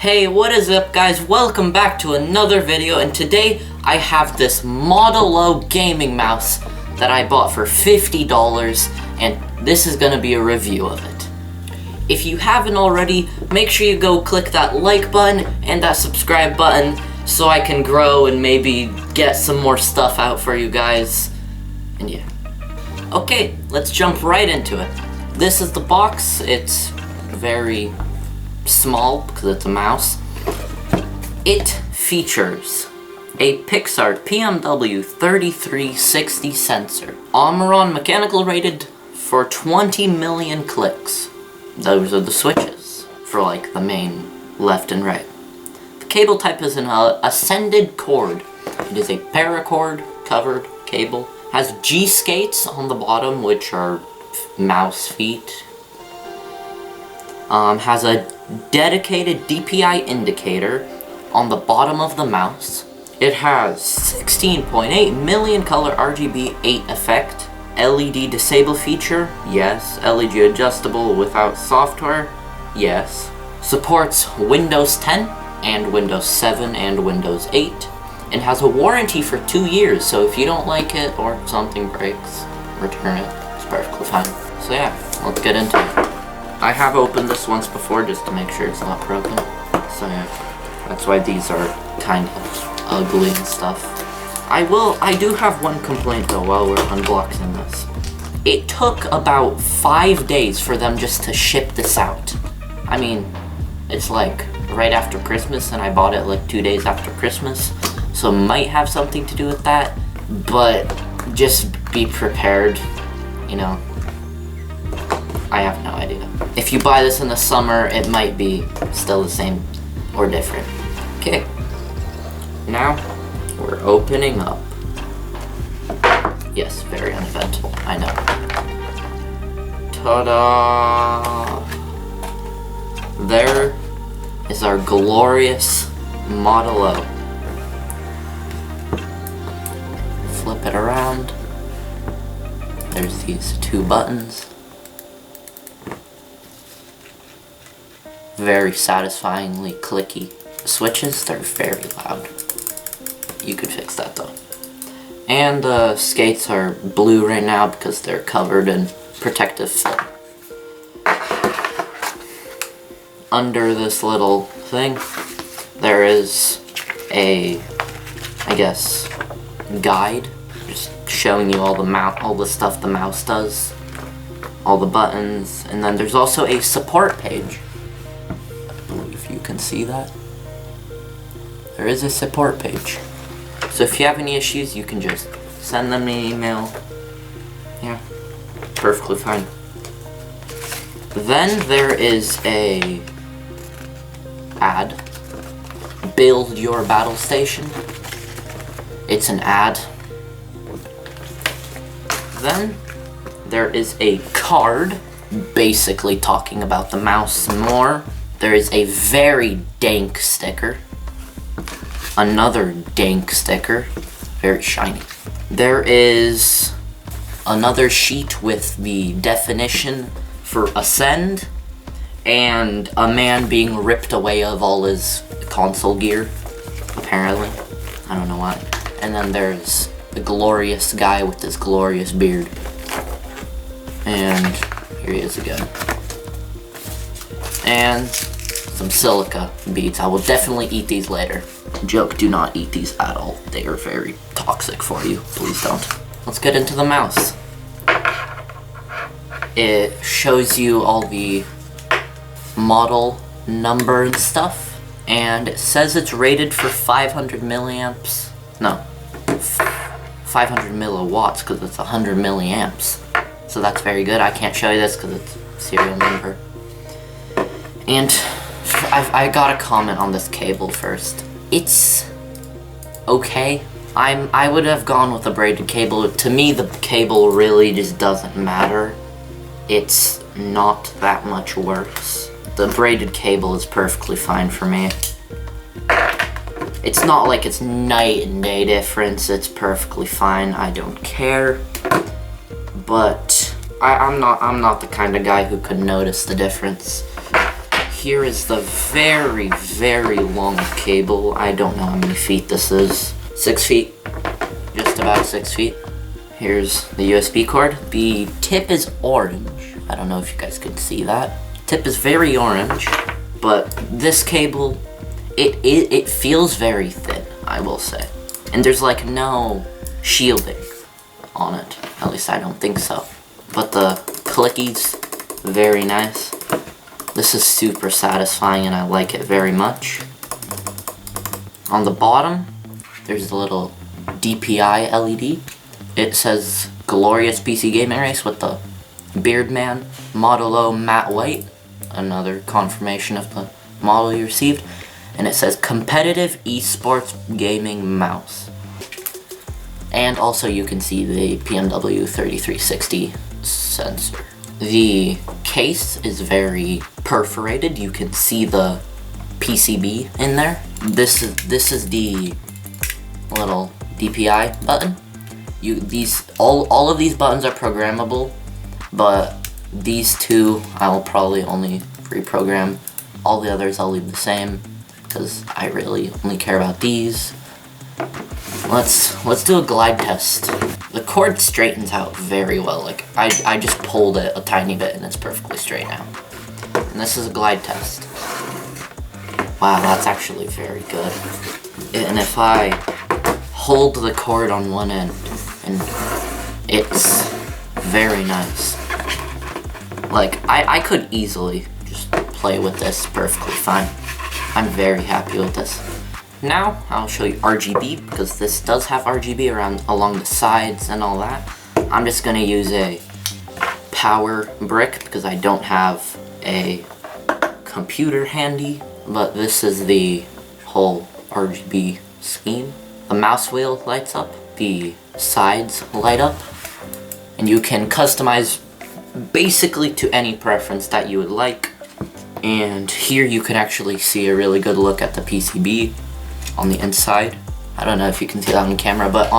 Hey, what is up guys? Welcome back to another video, and today I have this Model O gaming mouse that I bought for $50, and this is gonna be a review of it. If you haven't already, make sure you go click that like button and that subscribe button so I can grow and maybe get some more stuff out for you guys, and yeah. Okay, let's jump right into it. This is the box. It's very small because it's a mouse. It features a Pixar PMW 3360 sensor, Omron mechanical rated for 20 million clicks. Those are the switches for like the main left and right. The cable type is an ascended cord. It is a paracord covered cable. Has G skates on the bottom, which are mouse feet. Has a dedicated DPI indicator on the bottom of the mouse. It has 16.8 million color RGB 8 effect, LED disable feature, yes. LED adjustable without software, yes. Supports Windows 10 and Windows 7 and Windows 8, and has a warranty for 2 years, so if you don't like it or something breaks, return it. It's perfectly fine. So yeah, let's get into it. I have opened this once before just to make sure it's not broken. So yeah, that's why these are kind of ugly and stuff. I do have one complaint though while we're unboxing this. It took about 5 days for them just to ship this out. I mean, it's like right after Christmas and I bought it like 2 days after Christmas. So it might have something to do with that, but just be prepared, you know. I have no idea. If you buy this in the summer, it might be still the same or different. Okay, now we're opening up. Yes, very uneventful, I know. Ta-da! There is our glorious Model O. Flip it around. There's these two buttons. Very satisfyingly clicky switches. They're very loud. You could fix that though. And the skates are blue right now because they're covered in protective film. Under this little thing, there is a, I guess, guide, just showing you all the stuff the mouse does, all the buttons, and then there's also a support page. You can see that there is a support page, so if you have any issues you can just send them an email. Yeah, perfectly fine. Then there is a ad, build your battle station. It's an ad. Then there is a card basically talking about the mouse more. There is a very dank sticker. Another dank sticker. Very shiny. There is another sheet with the definition for Ascend, and a man being ripped away of all his console gear, apparently. I don't know why. And then there's the glorious guy with this glorious beard. And here he is again. And some silica beads. I will definitely eat these later. Joke, do not eat these at all. They are very toxic for you. Please don't. Let's get into the mouse. It shows you all the model number and stuff. And it says it's rated for 500 milliamps. No, 500 milliwatts because it's 100 milliamps. So that's very good. I can't show you this because it's serial number. And I gotta comment on this cable first. It's okay. I would have gone with a braided cable. To me, the cable really just doesn't matter. It's not that much worse. The braided cable is perfectly fine for me. It's not like it's night and day difference. It's perfectly fine. I don't care. But I'm not the kind of guy who could notice the difference. here is the very, very long cable. I don't know how many feet this is. 6 feet. Just about 6 feet. Here's the USB cord. The tip is orange. I don't know if you guys can see that. Tip is very orange, but this cable, it feels very thin, I will say. And there's like no shielding on it. At least I don't think so. But the clickies, very nice. This is super satisfying and I like it very much. On the bottom, there's a little DPI LED. It says Glorious PC Gaming Race with the Beardman Model O Matte White. Another confirmation of the model you received. And it says Competitive Esports Gaming Mouse. And also you can see the PMW 3360 sensor. The case is very perforated. You can see the PCB in there. This is the little DPI button. All of these buttons are programmable, but these two I will probably only reprogram. All the others I'll leave the same because I really only care about these. Let's do a glide test. The cord straightens out very well. Like I just pulled it a tiny bit and it's perfectly straight now. And this is a glide test. Wow, that's actually very good. And if I hold the cord on one end, and it's very nice. Like I could easily just play with this perfectly fine. I'm very happy with this. Now I'll show you RGB because this does have RGB along the sides and all that. I'm just gonna use a power brick because I don't have a computer handy, but this is the whole RGB scheme. The mouse wheel lights up, the sides light up, and you can customize basically to any preference that you would like. And here you can actually see a really good look at the PCB on the inside. I don't know if you can see that on camera, but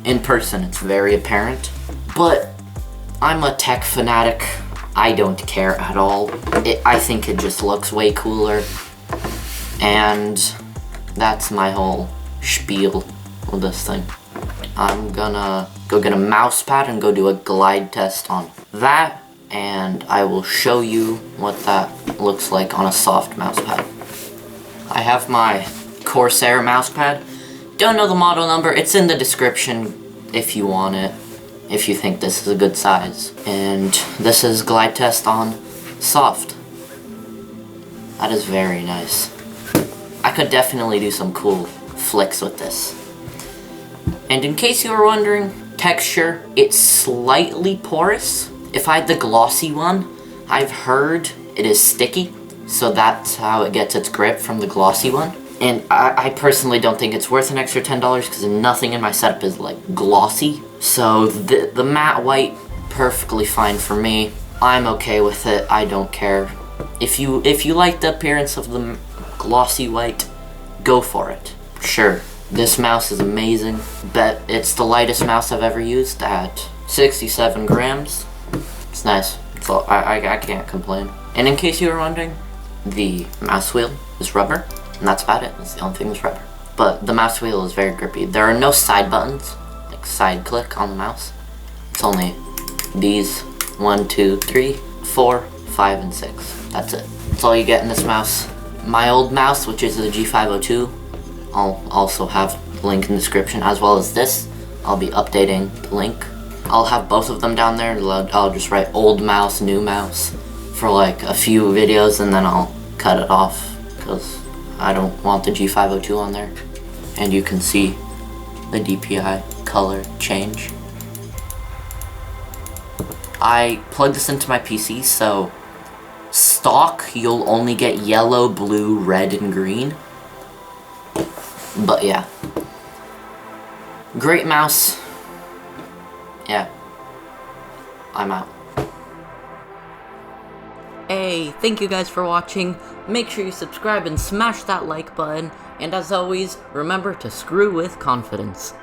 in person it's very apparent. But I'm a tech fanatic. I don't care at all. I think it just looks way cooler. And that's my whole spiel with this thing. I'm gonna go get a mouse pad and go do a glide test on that, and I will show you what that looks like on a soft mouse pad. I have my Corsair mouse pad. Don't know the model number, it's in the description if you want it, if you think this is a good size. And this is glide test on soft. That is very nice. I could definitely do some cool flicks with this. And in case you were wondering, texture, it's slightly porous. If I had the glossy one, I've heard it is sticky, so that's how it gets its grip from the glossy one. And I personally don't think it's worth an extra $10 because nothing in my setup is like glossy. So the matte white, perfectly fine for me. I'm okay with it, I don't care. If you like the appearance of the glossy white, go for it. Sure, this mouse is amazing. Bet it's the lightest mouse I've ever used at 67 grams. It's nice. So I can't complain. And in case you were wondering, the mouse wheel is rubber. And that's about it. That's the only thing that's rubber. But the mouse wheel is very grippy. There are no side buttons, like side click on the mouse. It's only these 1, 2, 3, 4, 5, and 6. That's it. That's all you get in this mouse. My old mouse, which is the G502, I'll also have the link in the description, as well as this. I'll be updating the link. I'll have both of them down there. I'll just write old mouse, new mouse for like a few videos, and then I'll cut it off because I don't want the G502 on there. And you can see the DPI color change. I plugged this into my PC, so stock you'll only get yellow, blue, red, and green. But yeah. Great mouse. Yeah. I'm out. Hey, thank you guys for watching. Make sure you subscribe and smash that like button. And as always, remember to screw with confidence.